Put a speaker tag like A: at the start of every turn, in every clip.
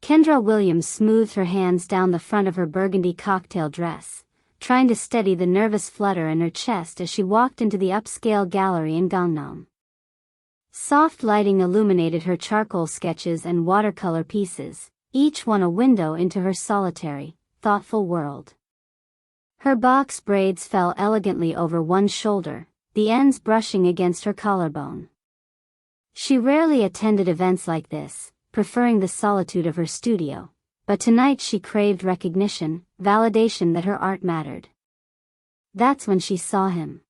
A: Kendra Williams smoothed her hands down the front of her burgundy cocktail dress, trying to steady the nervous flutter in her chest as she walked into the upscale gallery in Gangnam. Soft lighting illuminated her charcoal sketches and watercolor pieces, each one a window into her solitary, thoughtful world. Her box braids fell elegantly over one shoulder, the ends brushing against her collarbone. She rarely attended events like this, preferring the solitude of her studio, but tonight she craved recognition, validation that her art mattered. That's when she saw him.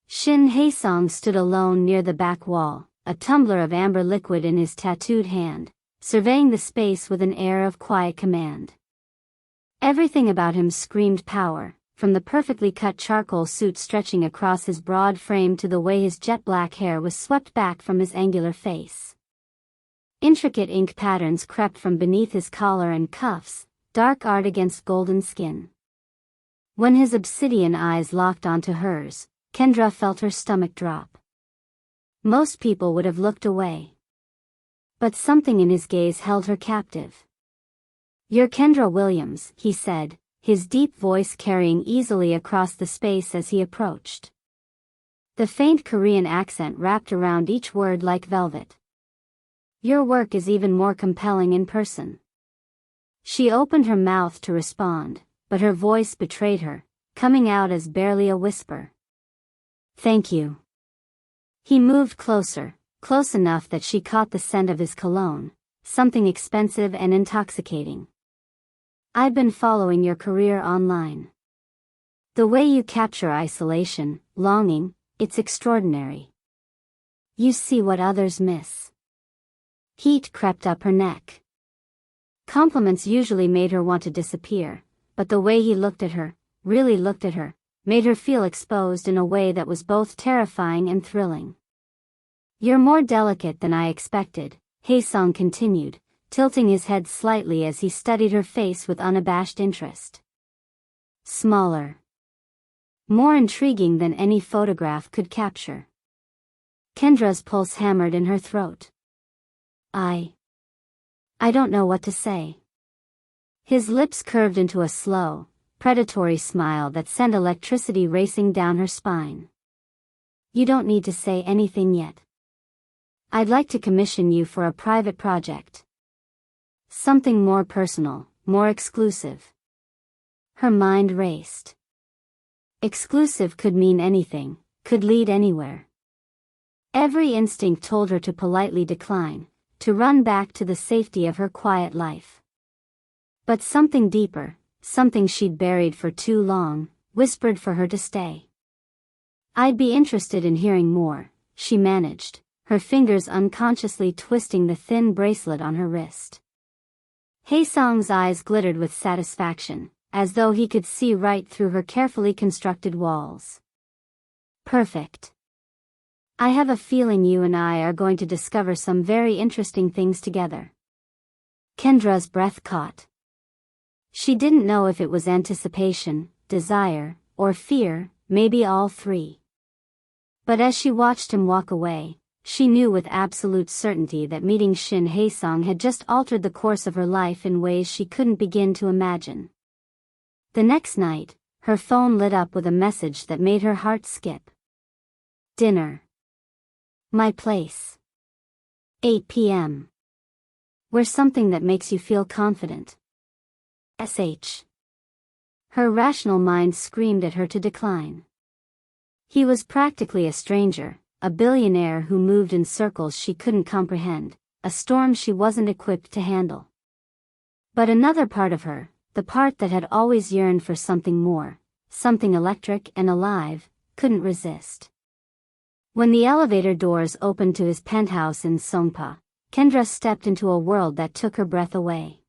A: Shin Haeseong stood alone near the back wall, a tumbler of amber liquid in his tattooed hand, surveying the space with an air of quiet command. Everything about him screamed power, from the perfectly cut charcoal suit stretching across his broad frame to the way his jet-black hair was swept back from his angular face. Intricate ink patterns crept from beneath his collar and cuffs, dark art against golden skin. When his obsidian eyes locked onto hers, Kendra felt her stomach drop. Most people would have looked away. But something in his gaze held her captive. "You're Kendra Williams," he said, his deep voice carrying easily across the space as he approached. The faint Korean accent wrapped around each word like velvet. "Your work is even more compelling in person." She opened her mouth to respond, but her voice betrayed her, coming out as barely a whisper. "Thank you." He moved closer, close enough that she caught the scent of his cologne, something expensive and intoxicating. "I've been following your career online. The way you capture isolation, longing, it's extraordinary. You see what others miss." Heat crept up her neck. Compliments usually made her want to disappear, but the way he looked at her, really looked at her, made her feel exposed in a way that was both terrifying and thrilling. "You're more delicate than I expected," Haeseong continued, tilting his head slightly as he studied her face with unabashed interest. "Smaller. More intriguing than any photograph could capture." Kendra's pulse hammered in her throat. I don't know what to say." His lips curved into a slow, predatory smile that sent electricity racing down her spine. "You don't need to say anything yet. I'd like to commission you for a private project. Something more personal, more exclusive." Her mind raced. Exclusive could mean anything, could lead anywhere. Every instinct told her to politely decline, to run back to the safety of her quiet life. But something deeper, something she'd buried for too long, whispered for her to stay. "I'd be interested in hearing more," she managed, her fingers unconsciously twisting the thin bracelet on her wrist. Haeseong's eyes glittered with satisfaction, as though he could see right through her carefully constructed walls. "Perfect. I have a feeling you and I are going to discover some very interesting things together." Kendra's breath caught. She didn't know if it was anticipation, desire, or fear, maybe all three. But as she watched him walk away, she knew with absolute certainty that meeting Shin Haeseong had just altered the course of her life in ways she couldn't begin to imagine. The next night, her phone lit up with a message that made her heart skip. "Dinner. My place. 8 p.m. We're something that makes you feel confident. SH." Her rational mind screamed at her to decline. He was practically a stranger, a billionaire who moved in circles she couldn't comprehend, a storm she wasn't equipped to handle. But another part of her, the part that had always yearned for something more, something electric and alive, couldn't resist. When the elevator doors opened to his penthouse in Songpa, Kendra stepped into a world that took her breath away.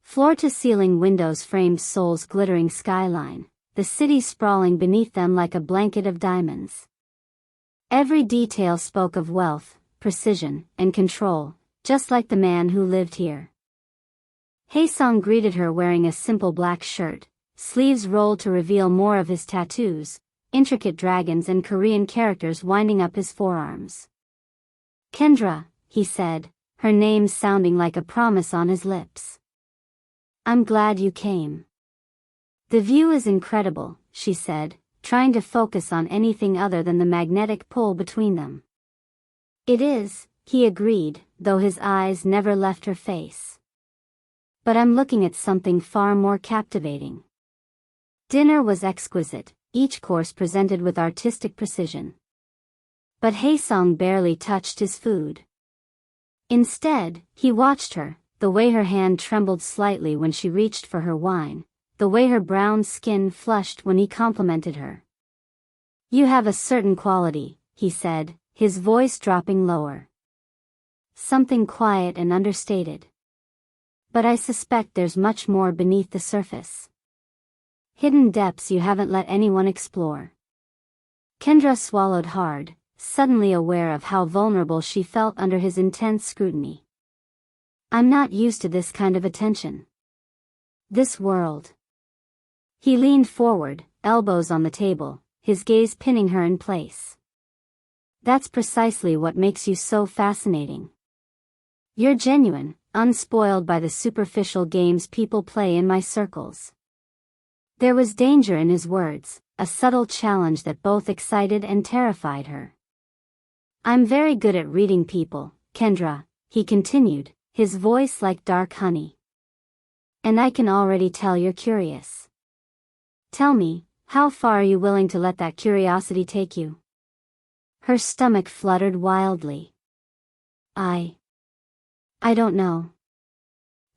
A: Floor-to-ceiling windows framed Seoul's glittering skyline, the city sprawling beneath them like a blanket of diamonds. Every detail spoke of wealth, precision, and control, just like the man who lived here. Haeseong greeted her wearing a simple black shirt, sleeves rolled to reveal more of his tattoos, intricate dragons and Korean characters winding up his forearms. "Kendra," he said, her name sounding like a promise on his lips. I'm glad you came. The view is incredible, she said, trying to focus on anything other than the magnetic pull between them. It is, he agreed, though his eyes never left her face. But I'm looking at something far more captivating. Dinner was exquisite, each course presented with artistic precision. But Haeseong barely touched his food. Instead, he watched her, the way her hand trembled slightly when she reached for her wine, the way her brown skin flushed when he complimented her. You have a certain quality, he said, his voice dropping lower. Something quiet and understated. But I suspect there's much more beneath the surface. Hidden depths you haven't let anyone explore. Kendra swallowed hard, suddenly aware of how vulnerable she felt under his intense scrutiny. I'm not used to this kind of attention. This world. He leaned forward, elbows on the table, his gaze pinning her in place. That's precisely what makes you so fascinating. You're genuine, unspoiled by the superficial games people play in my circles. There was danger in his words, a subtle challenge that both excited and terrified her. I'm very good at reading people, Kendra, he continued, his voice like dark honey. And I can already tell you're curious. Tell me, how far are you willing to let that curiosity take you? Her stomach fluttered wildly. I don't know.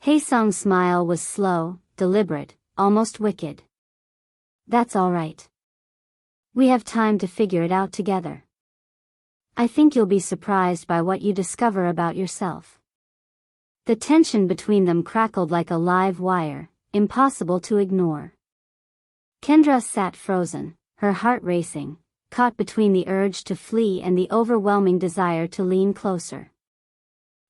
A: Haeseong's smile was slow, deliberate, almost wicked. That's all right. We have time to figure it out together. I think you'll be surprised by what you discover about yourself. The tension between them crackled like a live wire, impossible to ignore. Kendra sat frozen, her heart racing, caught between the urge to flee and the overwhelming desire to lean closer.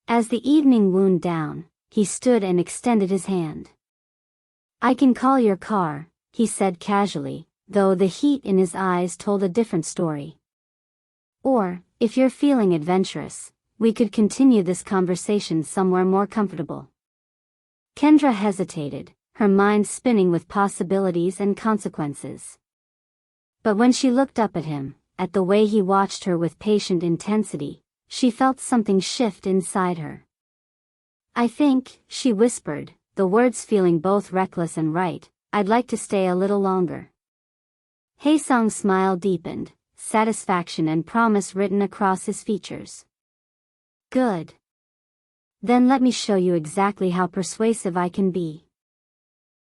A: As the evening wound down, he stood and extended his hand. I can call your car, he said casually, though the heat in his eyes told a different story. Or, if you're feeling adventurous, we could continue this conversation somewhere more comfortable. Kendra hesitated, her mind spinning with possibilities and consequences. But when she looked up at him, at the way he watched her with patient intensity, she felt something shift inside her. I think, she whispered, the words feeling both reckless and right, I'd like to stay a little longer. Haeseong's smile deepened, satisfaction and promise written across his features. Good. Then let me show you exactly how persuasive I can be.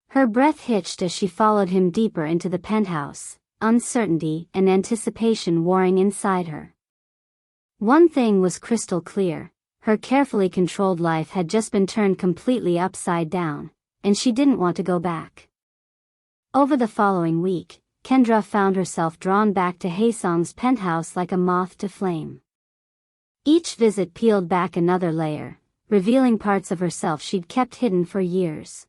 A: Her breath hitched as she followed him deeper into the penthouse, uncertainty and anticipation warring inside her. One thing was crystal clear, her carefully controlled life had just been turned completely upside down, and she didn't want to go back. Over the following week, Kendra found herself drawn back to Haeseong's penthouse like a moth to flame. Each visit peeled back another layer, revealing parts of herself she'd kept hidden for years.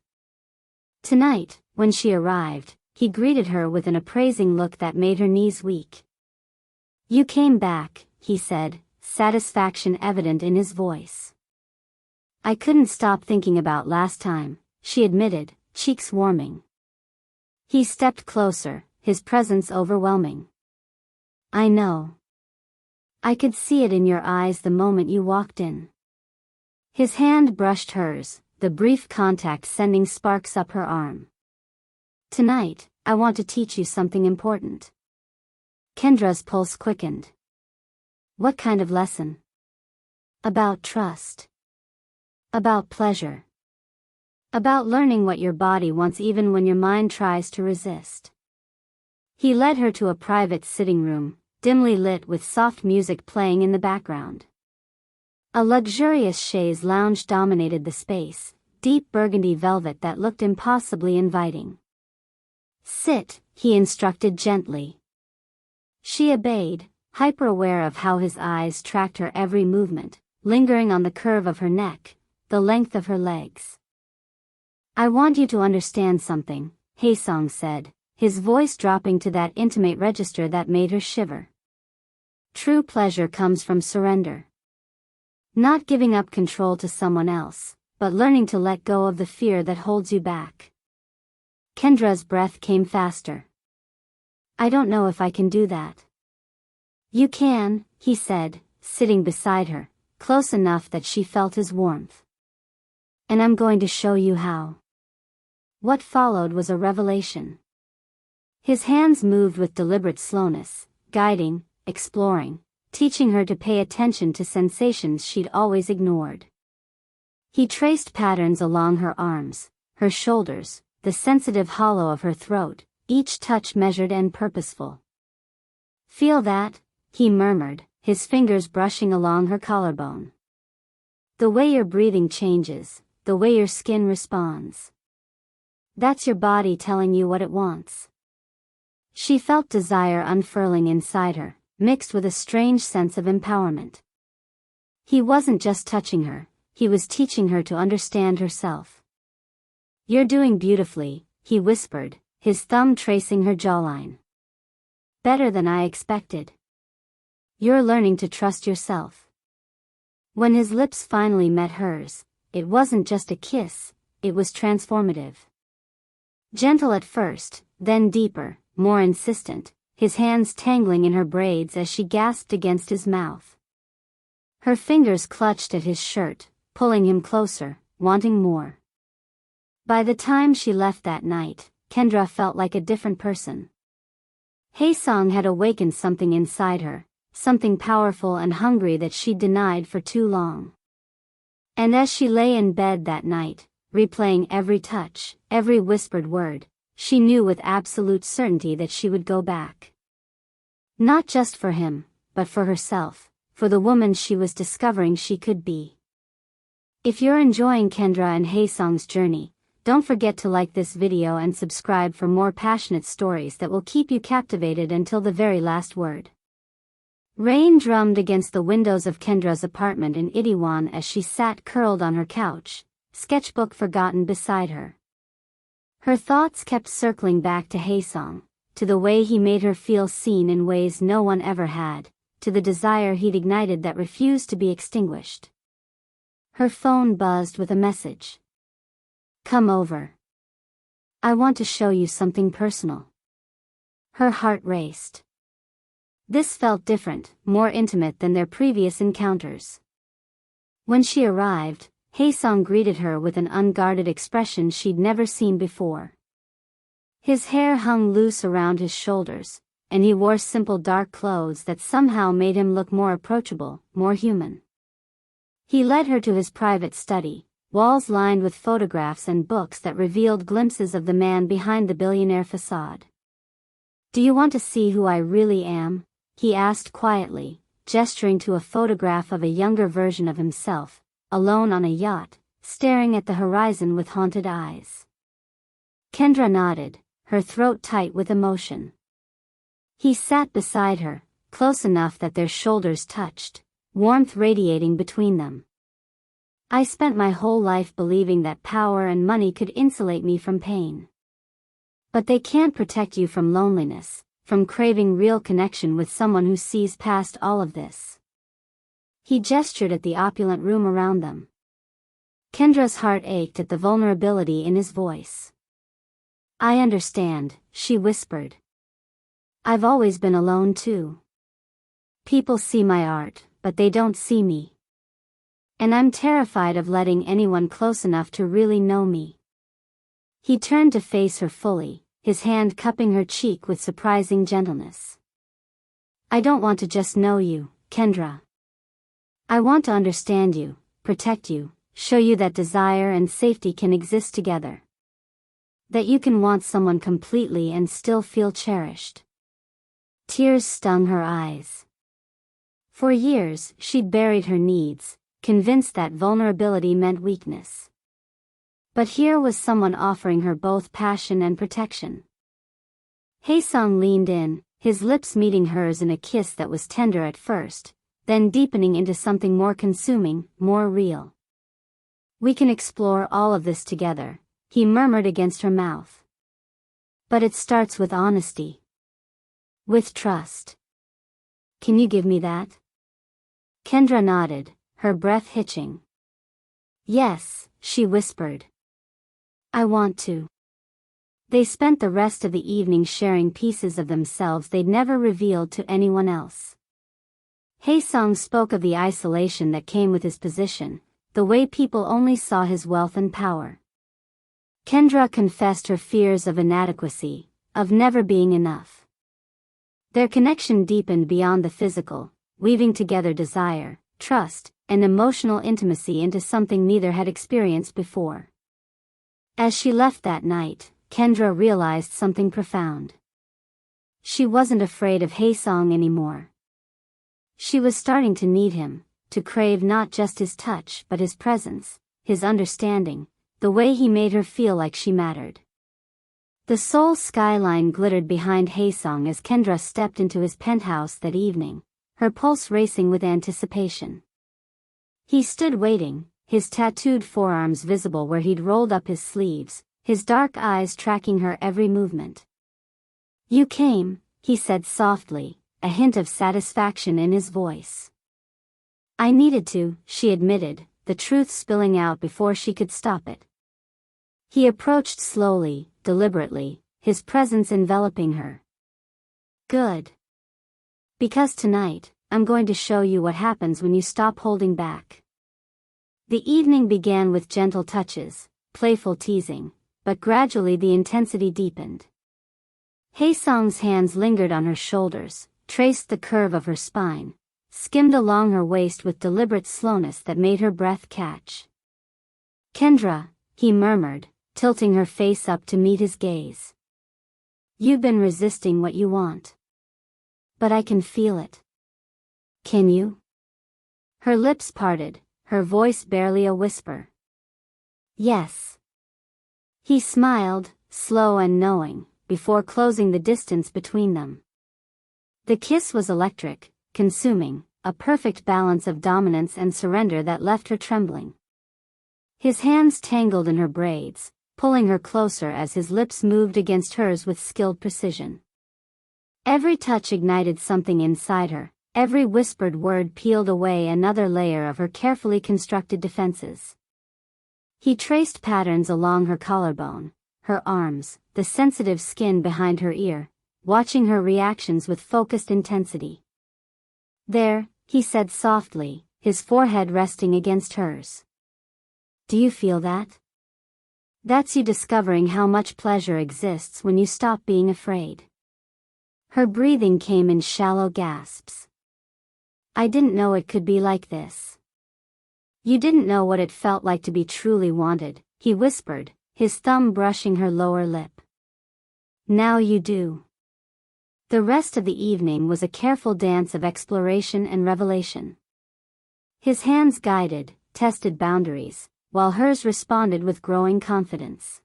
A: Tonight, when she arrived, he greeted her with an appraising look that made her knees weak. You came back, he said, satisfaction evident in his voice. I couldn't stop thinking about last time, she admitted, cheeks warming. He stepped closer, his presence overwhelming. I know. I could see it in your eyes the moment you walked in. His hand brushed hers, the brief contact sending sparks up her arm. Tonight, I want to teach you something important. Kendra's pulse quickened. What kind of lesson? About trust. About pleasure. About learning what your body wants even when your mind tries to resist. He led her to a private sitting room, dimly lit with soft music playing in the background. A luxurious chaise lounge dominated the space, deep burgundy velvet that looked impossibly inviting. Sit, he instructed gently. She obeyed, hyper-aware of how his eyes tracked her every movement, lingering on the curve of her neck, the length of her legs. I want you to understand something, Haeseong said, his voice dropping to that intimate register that made her shiver. True pleasure comes from surrender. Not giving up control to someone else, but learning to let go of the fear that holds you back. Kendra's breath came faster. I don't know if I can do that. You can, he said, sitting beside her, close enough that she felt his warmth. And I'm going to show you how. What followed was a revelation. His hands moved with deliberate slowness, guiding, exploring, teaching her to pay attention to sensations she'd always ignored. He traced patterns along her arms, her shoulders, the sensitive hollow of her throat, each touch measured and purposeful. Feel that? He murmured, his fingers brushing along her collarbone. The way your breathing changes, the way your skin responds. That's your body telling you what it wants. She felt desire unfurling inside her, mixed with a strange sense of empowerment. He wasn't just touching her, he was teaching her to understand herself. You're doing beautifully, he whispered, his thumb tracing her jawline. Better than I expected. You're learning to trust yourself. When his lips finally met hers, it wasn't just a kiss, it was transformative. Gentle at first, then deeper, more insistent, his hands tangling in her braids as she gasped against his mouth. Her fingers clutched at his shirt, pulling him closer, wanting more. By the time she left that night, Kendra felt like a different person. Haeseong had awakened something inside her, something powerful and hungry that she'd denied for too long. And as she lay in bed that night, replaying every touch, every whispered word, she knew with absolute certainty that she would go back. Not just for him, but for herself, for the woman she was discovering she could be. If you're enjoying Kendra and Haeseong's journey, don't forget to like this video and subscribe for more passionate stories that will keep you captivated until the very last word. Rain drummed against the windows of Kendra's apartment in Itaewon as she sat curled on her couch, sketchbook forgotten beside her. Her thoughts kept circling back to Haeseong, to the way he made her feel seen in ways no one ever had, to the desire he'd ignited that refused to be extinguished. Her phone buzzed with a message. Come over. I want to show you something personal. Her heart raced. This felt different, more intimate than their previous encounters. When she arrived, Haeseong greeted her with an unguarded expression she'd never seen before. His hair hung loose around his shoulders, and he wore simple dark clothes that somehow made him look more approachable, more human. He led her to his private study, walls lined with photographs and books that revealed glimpses of the man behind the billionaire facade. Do you want to see who I really am? He asked quietly, gesturing to a photograph of a younger version of himself, alone on a yacht, staring at the horizon with haunted eyes. Kendra nodded, her throat tight with emotion. He sat beside her, close enough that their shoulders touched, warmth radiating between them. I spent my whole life believing that power and money could insulate me from pain. But they can't protect you from loneliness, from craving real connection with someone who sees past all of this. He gestured at the opulent room around them. Kendra's heart ached at the vulnerability in his voice. I understand, she whispered. I've always been alone too. People see my art, but they don't see me. And I'm terrified of letting anyone close enough to really know me. He turned to face her fully, his hand cupping her cheek with surprising gentleness. I don't want to just know you, Kendra. I want to understand you, protect you, show you that desire and safety can exist together. That you can want someone completely and still feel cherished. Tears stung her eyes. For years, she'd buried her needs, convinced that vulnerability meant weakness. But here was someone offering her both passion and protection. Haeseong leaned in, his lips meeting hers in a kiss that was tender at first, then deepening into something more consuming, more real. We can explore all of this together, he murmured against her mouth. But it starts with honesty. With trust. Can you give me that? Kendra nodded, her breath hitching. "Yes," she whispered. "I want to." They spent the rest of the evening sharing pieces of themselves they'd never revealed to anyone else. Haesong spoke of the isolation that came with his position, the way people only saw his wealth and power. Kendra confessed her fears of inadequacy, of never being enough. Their connection deepened beyond the physical, weaving together desire, trust, and emotional intimacy into something neither had experienced before. As she left that night, Kendra realized something profound. She wasn't afraid of Haesong anymore. She was starting to need him, to crave not just his touch but his presence, his understanding, the way he made her feel like she mattered. The Seoul skyline glittered behind Haesong as Kendra stepped into his penthouse that evening, her pulse racing with anticipation. He stood waiting, his tattooed forearms visible where he'd rolled up his sleeves, his dark eyes tracking her every movement. "You came," he said softly, a hint of satisfaction in his voice. "I needed to," she admitted, the truth spilling out before she could stop it. He approached slowly, deliberately, his presence enveloping her. "Good. Because tonight, I'm going to show you what happens when you stop holding back." The evening began with gentle touches, playful teasing, but gradually the intensity deepened. Haesong's hands lingered on her shoulders, traced the curve of her spine, skimmed along her waist with deliberate slowness that made her breath catch. "Kendra," he murmured, tilting her face up to meet his gaze. "You've been resisting what you want. But I can feel it." "Can you?" Her lips parted, her voice barely a whisper. "Yes." He smiled, slow and knowing, before closing the distance between them. The kiss was electric, consuming, a perfect balance of dominance and surrender that left her trembling. His hands tangled in her braids, pulling her closer as his lips moved against hers with skilled precision. Every touch ignited something inside her, every whispered word peeled away another layer of her carefully constructed defenses. He traced patterns along her collarbone, her arms, the sensitive skin behind her ear, watching her reactions with focused intensity. "There," he said softly, his forehead resting against hers. "Do you feel that? That's you discovering how much pleasure exists when you stop being afraid." Her breathing came in shallow gasps. "I didn't know it could be like this." "You didn't know what it felt like to be truly wanted," he whispered, his thumb brushing her lower lip. "Now you do." The rest of the evening was a careful dance of exploration and revelation. His hands guided, tested boundaries, while hers responded with growing confidence.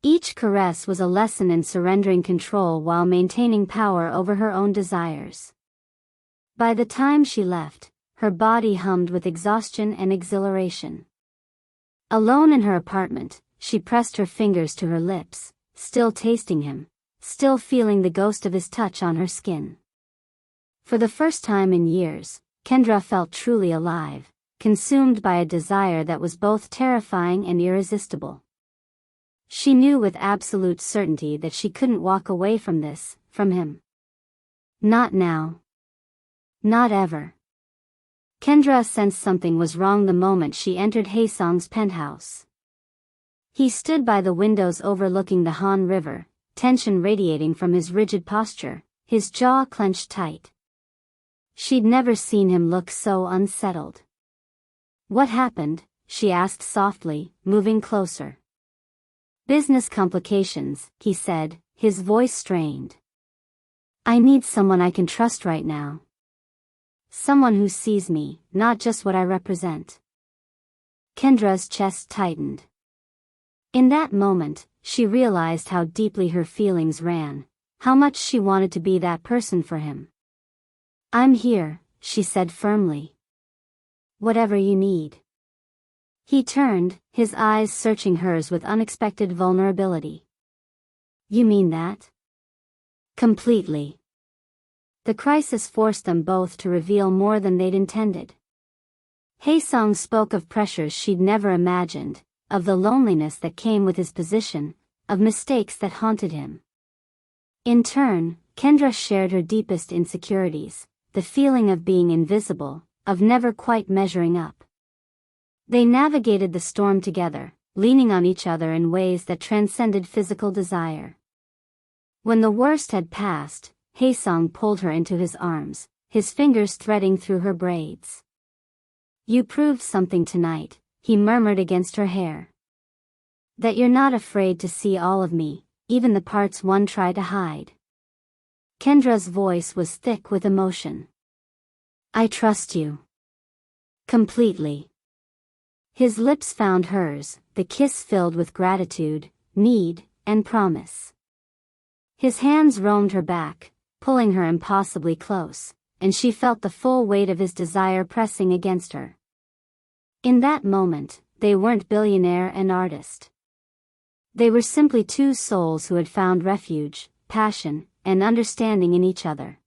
A: Each caress was a lesson in surrendering control while maintaining power over her own desires. By the time she left, her body hummed with exhaustion and exhilaration. Alone in her apartment, she pressed her fingers to her lips, still tasting him, still feeling the ghost of his touch on her skin. For the first time in years, Kendra felt truly alive, consumed by a desire that was both terrifying and irresistible. She knew with absolute certainty that she couldn't walk away from this, from him. Not now. Not ever. Kendra sensed something was wrong the moment she entered Haesong's penthouse. He stood by the windows overlooking the Han River, tension radiating from his rigid posture, his jaw clenched tight. She'd never seen him look so unsettled. "What happened?" she asked softly, moving closer. "Business complications," he said, his voice strained. "I need someone I can trust right now. Someone who sees me, not just what I represent." Kendra's chest tightened. In that moment, she realized how deeply her feelings ran, how much she wanted to be that person for him. "I'm here," she said firmly. "Whatever you need." He turned, his eyes searching hers with unexpected vulnerability. "You mean that?" "Completely." The crisis forced them both to reveal more than they'd intended. Haesong spoke of pressures she'd never imagined, of the loneliness that came with his position, of mistakes that haunted him. In turn, Kendra shared her deepest insecurities, the feeling of being invisible, of never quite measuring up. They navigated the storm together, leaning on each other in ways that transcended physical desire. When the worst had passed, Haesong pulled her into his arms, his fingers threading through her braids. "You proved something tonight," he murmured against her hair. "That you're not afraid to see all of me, even the parts one tried to hide." Kendra's voice was thick with emotion. "I trust you. Completely." His lips found hers, the kiss filled with gratitude, need, and promise. His hands roamed her back, pulling her impossibly close, and she felt the full weight of his desire pressing against her. In that moment, they weren't billionaire and artist. They were simply two souls who had found refuge, passion, and understanding in each other.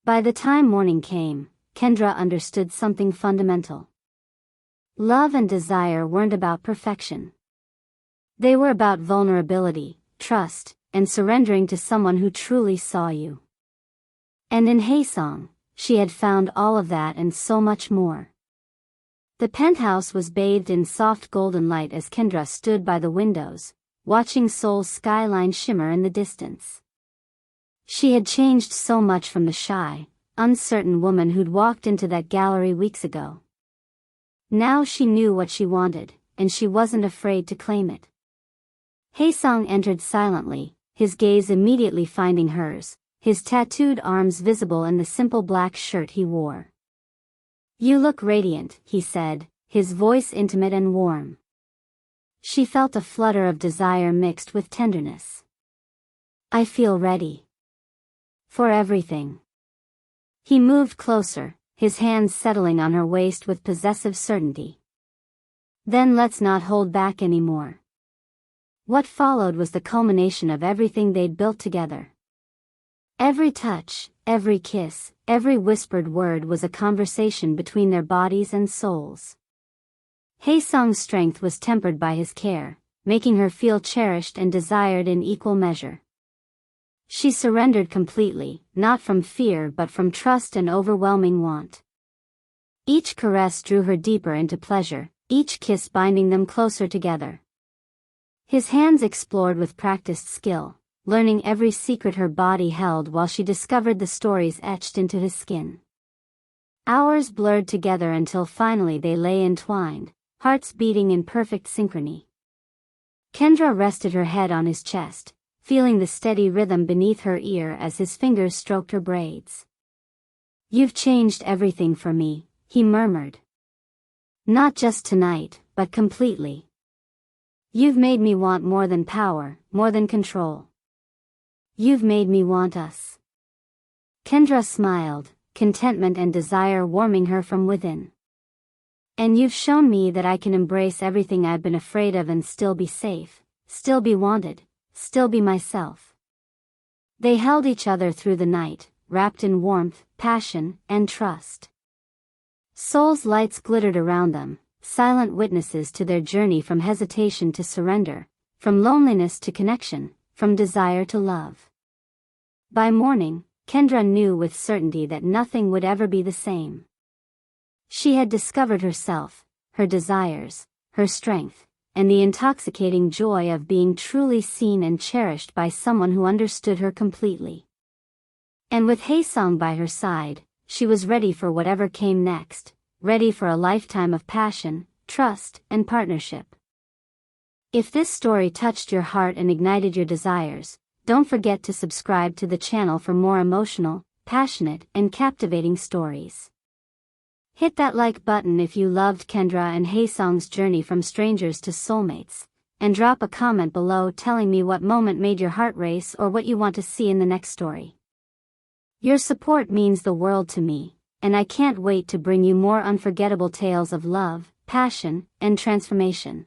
A: By the time morning came, Kendra understood something fundamental. Love and desire weren't about perfection. They were about vulnerability, trust, and surrendering to someone who truly saw you. And in Haesong, she had found all of that and so much more. The penthouse was bathed in soft golden light as Kendra stood by the windows, watching Seoul's skyline shimmer in the distance. She had changed so much from the shy, uncertain woman who'd walked into that gallery weeks ago. Now she knew what she wanted, and she wasn't afraid to claim it. Haesong entered silently, his gaze immediately finding hers, his tattooed arms visible in the simple black shirt he wore. "You look radiant," he said, his voice intimate and warm. She felt a flutter of desire mixed with tenderness. "I feel ready. For everything." He moved closer, his hands settling on her waist with possessive certainty. "Then let's not hold back anymore." What followed was the culmination of everything they'd built together. Every touch, every kiss, every whispered word was a conversation between their bodies and souls. Haesong's strength was tempered by his care, making her feel cherished and desired in equal measure. She surrendered completely, not from fear but from trust and overwhelming want. Each caress drew her deeper into pleasure, each kiss binding them closer together. His hands explored with practiced skill, learning every secret her body held while she discovered the stories etched into his skin. Hours blurred together until finally they lay entwined, hearts beating in perfect synchrony. Kendra rested her head on his chest, feeling the steady rhythm beneath her ear as his fingers stroked her braids. "You've changed everything for me," he murmured. "Not just tonight, but completely. You've made me want more than power, more than control. You've made me want us." Kendra smiled, contentment and desire warming her from within. "And you've shown me that I can embrace everything I've been afraid of and still be safe, still be wanted, still be myself." They held each other through the night, wrapped in warmth, passion, and trust. Seoul's lights glittered around them, silent witnesses to their journey from hesitation to surrender, from loneliness to connection, from desire to love. By morning, Kendra knew with certainty that nothing would ever be the same. She had discovered herself, her desires, her strength, and the intoxicating joy of being truly seen and cherished by someone who understood her completely. And with Haesong by her side, she was ready for whatever came next, ready for a lifetime of passion, trust, and partnership. If this story touched your heart and ignited your desires, don't forget to subscribe to the channel for more emotional, passionate, and captivating stories. Hit that like button if you loved Kendra and Haesong's journey from strangers to soulmates, and drop a comment below telling me what moment made your heart race or what you want to see in the next story. Your support means the world to me, and I can't wait to bring you more unforgettable tales of love, passion, and transformation.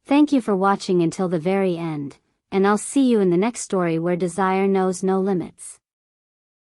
A: Thank you for watching until the very end, and I'll see you in the next story where desire knows no limits.